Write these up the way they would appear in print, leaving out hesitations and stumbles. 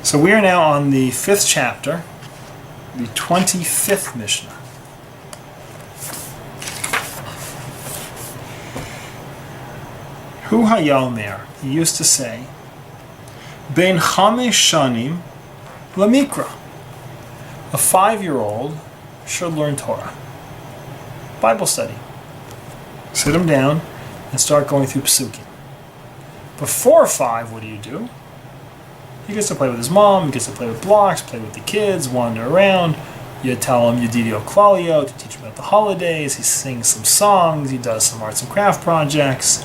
So we are now on the 5th chapter, the 25th Mishnah. Hu hayomer, he used to say, Ben chamesh shanim lamikra. A 5-year-old should learn Torah. Bible study. Sit him down and start going through psukim. Before 5, what do? He gets to play with his mom, he gets to play with blocks, play with the kids, wander around. You tell him Yedidio Klalio to teach him about the holidays. He sings some songs, he does some arts and craft projects,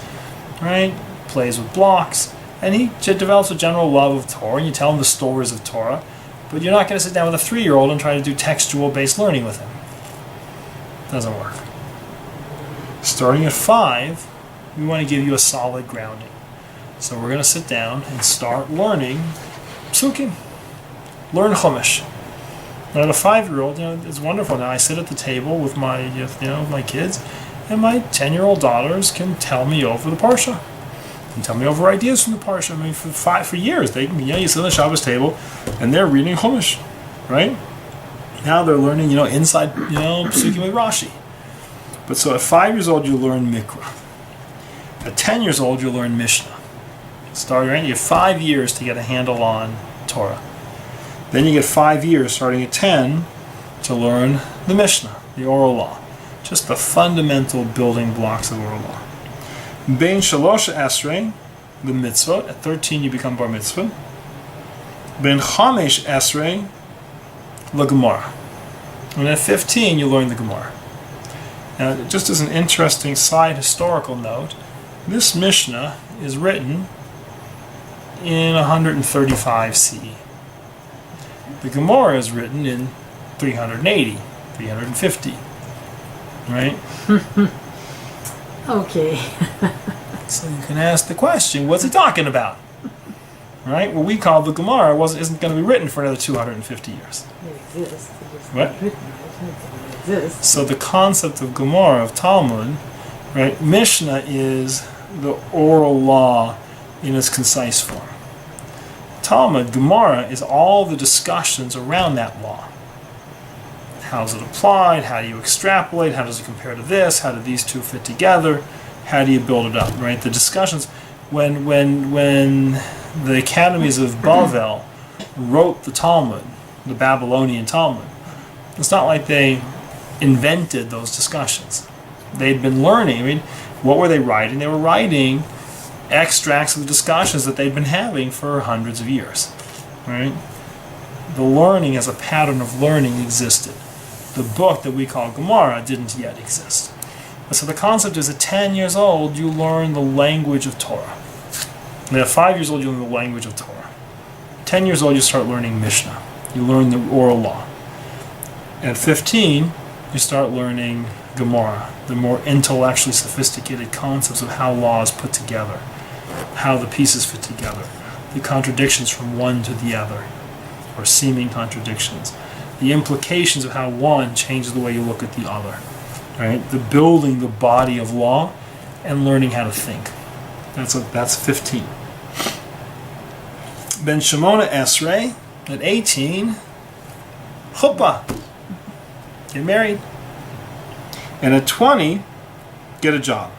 right? Plays with blocks. And he develops a general love of Torah, and you tell him the stories of Torah. But you're not going to sit down with a 3-year-old and try to do textual-based learning with him. Doesn't work. Starting at 5, we want to give you a solid grounding. So we're going to sit down and start learning psukim. Learn chumash. Now, a 5-year-old, it's wonderful. Now I sit at the table with my, my kids, and my 10-year-old daughters can tell me over the parsha. Can tell me over ideas from the parsha. I mean, for years, they you sit on the Shabbos table, and they're reading chumash, right? Now they're learning, inside, psukim with Rashi. But so at 5 years old, you learn mikra. At 10 years old, you learn mishnah. Starting, right? You have 5 years to get a handle on Torah. Then you get 5 years, starting at 10, to learn the Mishnah, the oral law. Just the fundamental building blocks of oral law. Bein shalosh esrei, the mitzvot. At 13, you become bar mitzvah. Bein chamesh esrei, the Gemara. And at 15, you learn the Gemara. Now, just as an interesting side historical note, this Mishnah is written in 135 CE. The Gemara is written in 380, 350, right? Okay. So you can ask the question, what's it talking about? Right? What we call the Gemara isn't going to be written for another 250 years. It exists. What? It exists. So the concept of Gemara, of Talmud, right? Mishnah is the oral law in its concise form. Talmud, Gemara, is all the discussions around that law. How is it applied? How do you extrapolate? How does it compare to this? How do these two fit together? How do you build it up, right? The discussions, when the academies of Bavel wrote the Talmud, the Babylonian Talmud, it's not like they invented those discussions. They'd been learning. I mean, what were they writing? They were writing extracts of the discussions that they'd been having for hundreds of years, right? The learning as a pattern of learning existed. The book that we call Gemara didn't yet exist. So the concept is at 10 years old, you learn the language of Torah. And at 5 years old, you learn the language of Torah. 10 years old, you start learning Mishnah. You learn the oral law. At 15, you start learning Gemara, the more intellectually sophisticated concepts of how law is put together, how the pieces fit together, the contradictions from one to the other, or seeming contradictions, the implications of how one changes the way you look at the other, right? The building the body of law and learning how to think. That's 15. Ben Shimona Esrei, at 18, chuppah, get married. And at 20, get a job.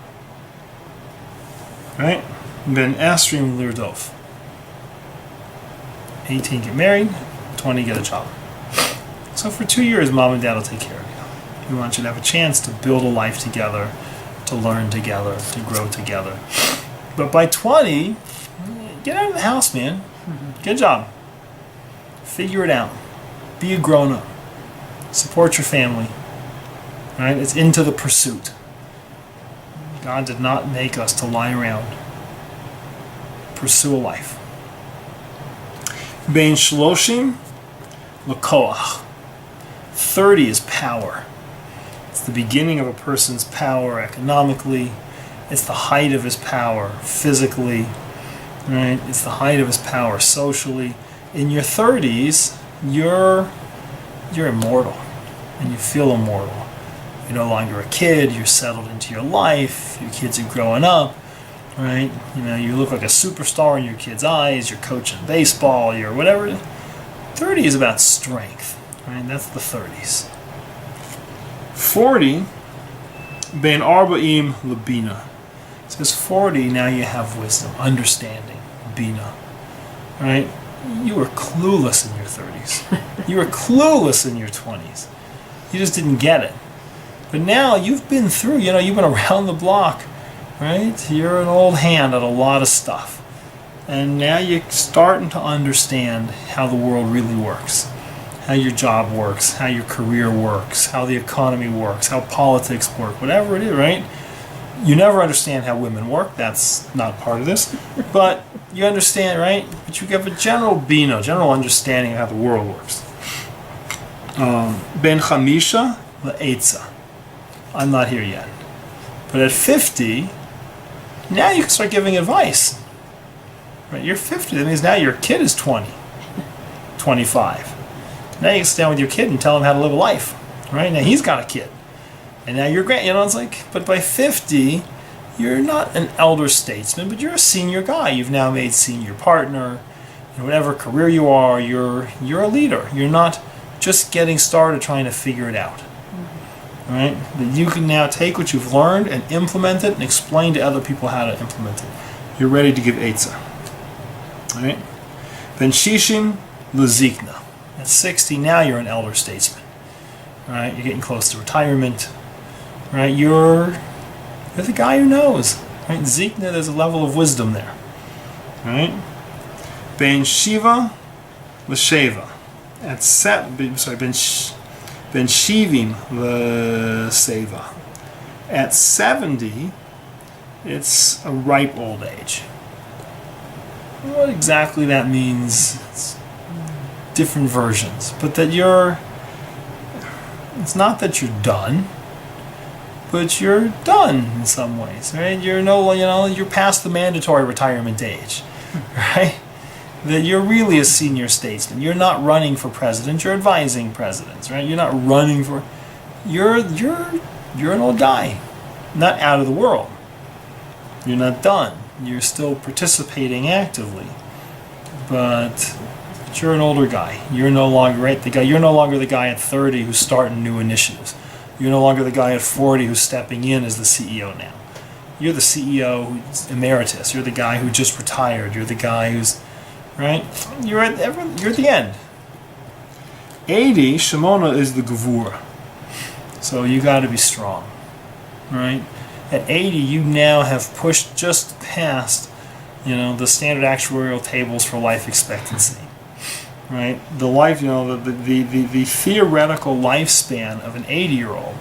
Right? Ben Asrim Lirdof. 18, get married. 20, get a job. So for 2 years, mom and dad will take care of you. We want you to have a chance to build a life together, to learn together, to grow together. But by 20, get out of the house, man. Get a job. Figure it out. Be a grown-up. Support your family. Right? It's into the pursuit. God did not make us to lie around. Pursue a life. Bein shloshim l'koach. 30 is power. It's the beginning of a person's power economically. It's the height of his power physically. Right? It's the height of his power socially. In your 30s, you're immortal, and you feel immortal. You're no longer a kid, you're settled into your life, your kids are growing up, right? You know, you look like a superstar in your kid's eyes, you're coaching baseball, you're whatever. 30 is about strength, right? That's the 30s. 40, ben arba'im labina. It says 40, now you have wisdom, understanding, bina, right? You were clueless in your 30s. You were clueless in your 20s. You just didn't get it. But now you've been through, you know, you've been around the block, right? You're an old hand at a lot of stuff. And now you're starting to understand how the world really works. How your job works, how your career works, how the economy works, how politics work, whatever it is, right? You never understand how women work. That's not part of this. But you understand, right? But you have a general bina, general understanding of how the world works. Ben chamisha le'etza. I'm not here yet. But at 50, now you can start giving advice. Right? You're 50, that means now your kid is 20, 25. Now you can sit down with your kid and tell him how to live a life. Right? Now he's got a kid. And now you're you know, it's like, but by 50, you're not an elder statesman, but you're a senior guy. You've now made senior partner. In whatever career you are, you're a leader. You're not just getting started trying to figure it out. Right? That you can now take what you've learned and implement it and explain to other people how to implement it. You're ready to give Eitzah. Right? Ben Shishim Lezikna. At 60, now you're an elder statesman. Right? You're getting close to retirement. Right? You're the guy who knows. Right? Zikna, there's a level of wisdom there. Right? Ben Shiva L'Sheva. At Ben Shivim L'Seva. At 70, it's a ripe old age. What exactly that means, it's different versions. But that it's not that you're done, but you're done in some ways, right? You're past the mandatory retirement age, right? That you're really a senior statesman. You're not running for president, you're advising presidents, right? You're not running for... You're an old guy, not out of the world. You're not done. You're still participating actively, but you're an older guy. You're no longer You're no longer the guy at 30 who's starting new initiatives. You're no longer the guy at 40 who's stepping in as the CEO now. You're the CEO who's emeritus. You're the guy who just retired. You're the guy who's right. You're at the end. 80 Shimona is the gevura. So you got to be strong, right? At 80, you now have pushed just past, the standard actuarial tables for life expectancy, right? The life, the theoretical lifespan of an 80-year-old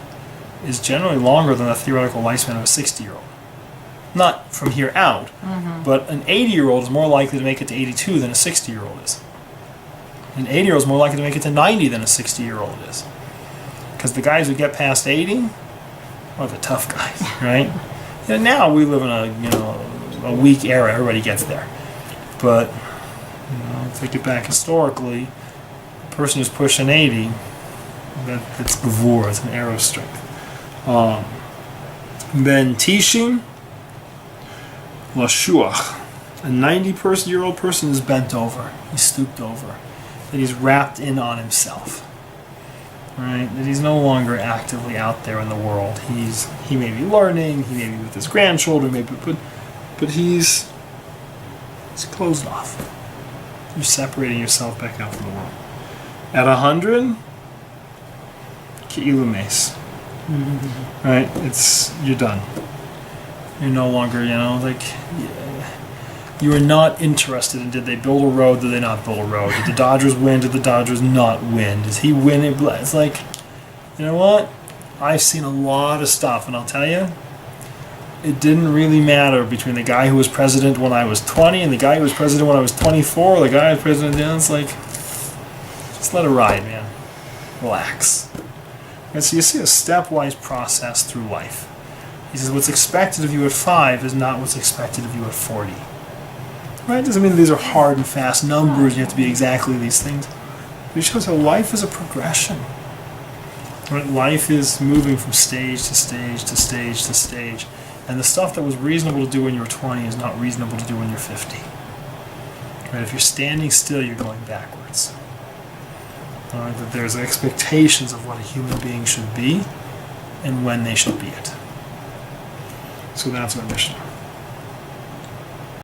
is generally longer than the theoretical lifespan of a 60-year-old. Not from here out, but an 80-year-old is more likely to make it to 82 than a 60-year-old is. An 80-year-old is more likely to make it to 90 than a 60-year-old is. Because the guys who get past 80 are the tough guys, right? Now we live in a weak era. Everybody gets there, but if we get back historically, the person who's pushing 80, that's gevura, it's an era of strength. Ben tishim lashuach, a 90-year-old person is bent over. He's stooped over. That he's wrapped in on himself. Right? That he's no longer actively out there in the world. He may be learning, he may be with his grandchildren, but he's closed off. You're separating yourself back out from the world. At 100, ki'ilu mes. Right? You're done. You're no longer, you are not interested in did they build a road, did they not build a road? Did the Dodgers win, did the Dodgers not win? Does he win? It's like, you know what? I've seen a lot of stuff, and I'll tell you, it didn't really matter between the guy who was president when I was 20 and the guy who was president when I was 24, the guy who was president then. It's like, just let it ride, man. Relax. And so you see a stepwise process through life. He says what's expected of you at 5 is not what's expected of you at 40. Right? Doesn't mean these are hard and fast numbers, you have to be exactly these things. But it shows how life is a progression. Right? Life is moving from stage to stage to stage to stage. And the stuff that was reasonable to do when you were 20 is not reasonable to do when you're 50. Right? If you're standing still, you're going backwards. All right? That there's expectations of what a human being should be and when they should be it. So that's our Mishnah.